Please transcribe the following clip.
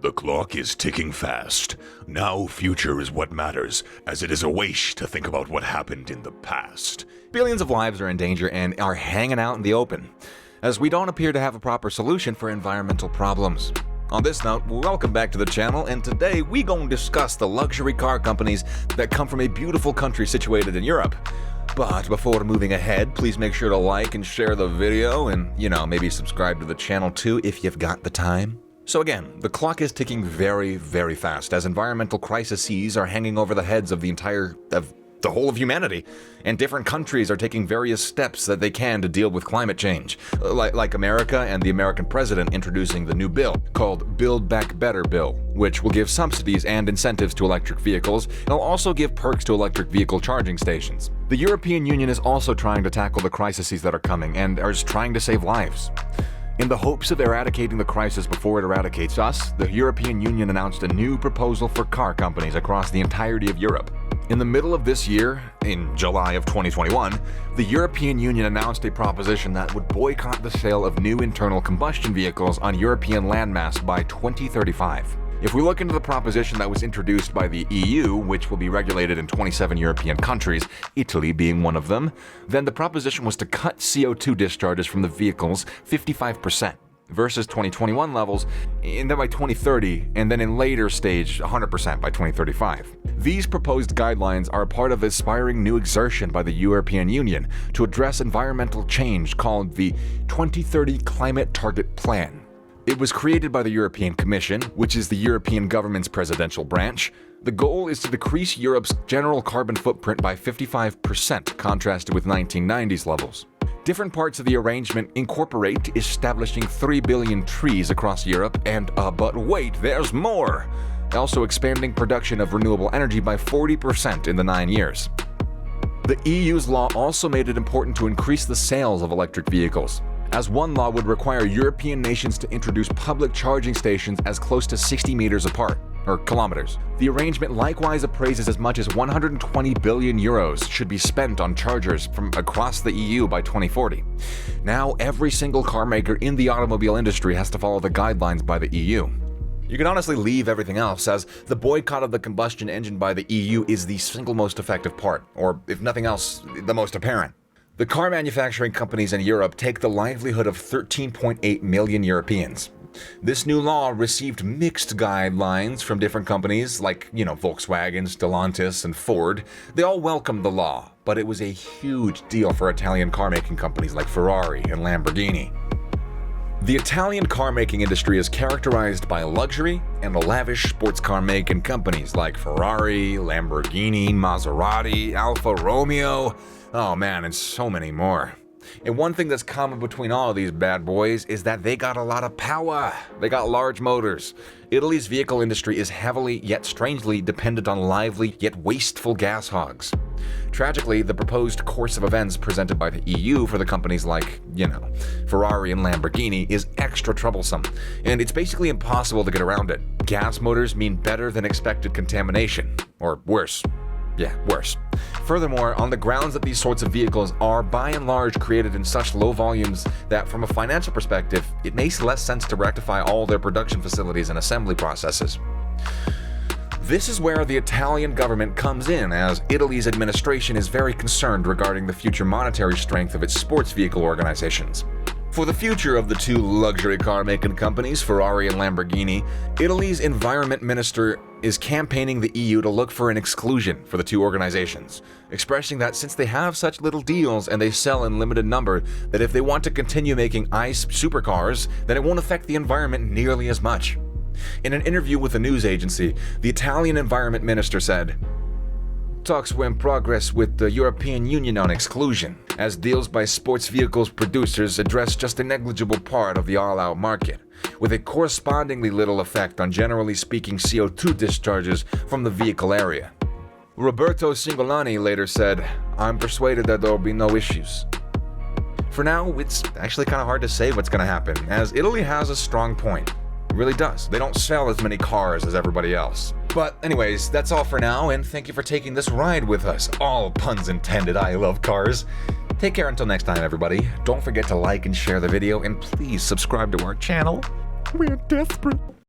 The clock is ticking fast. Now future is what matters, as it is a waste to think about what happened in the past. Billions of lives are in danger and are hanging out in the open, as we don't appear to have a proper solution for environmental problems. On this note, welcome back to the channel, and today we gonna discuss the luxury car companies that come from a beautiful country situated in Europe. But before moving ahead, please make sure to like and share the video and, maybe subscribe to the channel too if you've got the time. So again, the clock is ticking very, very fast as environmental crises are hanging over the heads of the whole of humanity, and different countries are taking various steps that they can to deal with climate change, like America and the American president introducing the new bill called Build Back Better Bill, which will give subsidies and incentives to electric vehicles, and will also give perks to electric vehicle charging stations. The European Union is also trying to tackle the crises that are coming and is trying to save lives. In the hopes of eradicating the crisis before it eradicates us, the European Union announced a new proposal for car companies across the entirety of Europe. In the middle of this year, in July of 2021, the European Union announced a proposition that would boycott the sale of new internal combustion vehicles on European landmass by 2035. If we look into the proposition that was introduced by the EU, which will be regulated in 27 European countries, Italy being one of them, then the proposition was to cut CO2 discharges from the vehicles 55% versus 2021 levels, and then by 2030, and then in later stage 100% by 2035. These proposed guidelines are a part of the aspiring new exertion by the European Union to address environmental change called the 2030 Climate Target Plan. It was created by the European Commission, which is the European government's presidential branch. The goal is to decrease Europe's general carbon footprint by 55%, contrasted with 1990s levels. Different parts of the arrangement incorporate establishing 3 billion trees across Europe and, but wait, there's more! Also expanding production of renewable energy by 40% in the 9 years. The EU's law also made it important to increase the sales of electric vehicles, as one law would require European nations to introduce public charging stations as close to 60 meters apart, or kilometers. The arrangement likewise appraises as much as 120 billion euros should be spent on chargers from across the EU by 2040. Now every single car maker in the automobile industry has to follow the guidelines by the EU. You can honestly leave everything else, as the boycott of the combustion engine by the EU is the single most effective part, or if nothing else, the most apparent. The car manufacturing companies in Europe take the livelihood of 13.8 million Europeans. This new law received mixed guidelines from different companies like, Volkswagen, Stellantis, and Ford. They all welcomed the law, but it was a huge deal for Italian car making companies like Ferrari and Lamborghini. The Italian car making industry is characterized by luxury and lavish sports car making companies like Ferrari, Lamborghini, Maserati, Alfa Romeo, oh man, and so many more. And one thing that's common between all of these bad boys is that they got a lot of power. They got large motors. Italy's vehicle industry is heavily yet strangely dependent on lively yet wasteful gas hogs. Tragically, the proposed course of events presented by the EU for the companies like, Ferrari and Lamborghini is extra troublesome, and it's basically impossible to get around it. Gas motors mean better than expected contamination, or worse. Yeah, worse. Furthermore, on the grounds that these sorts of vehicles are by and large created in such low volumes that from a financial perspective, it makes less sense to rectify all their production facilities and assembly processes. This is where the Italian government comes in, as Italy's administration is very concerned regarding the future monetary strength of its sports vehicle organizations. For the future of the two luxury car-making companies, Ferrari and Lamborghini, Italy's environment minister is campaigning the EU to look for an exclusion for the two organizations, expressing that since they have such little deals and they sell in limited number, that if they want to continue making ICE supercars, then it won't affect the environment nearly as much. In an interview with a news agency, the Italian environment minister said, "Talks were in progress with the European Union on exclusion, as deals by sports vehicles producers address just a negligible part of the all-out market, with a correspondingly little effect on generally speaking CO2 discharges from the vehicle area." Roberto Cingolani later said, "I'm persuaded that there will be no issues." For now, it's actually kind of hard to say what's going to happen, as Italy has a strong point. It really does. They don't sell as many cars as everybody else. But anyways, that's all for now, and thank you for taking this ride with us. All puns intended, I love cars. Take care until next time, everybody. Don't forget to like and share the video, and please subscribe to our channel. We're desperate.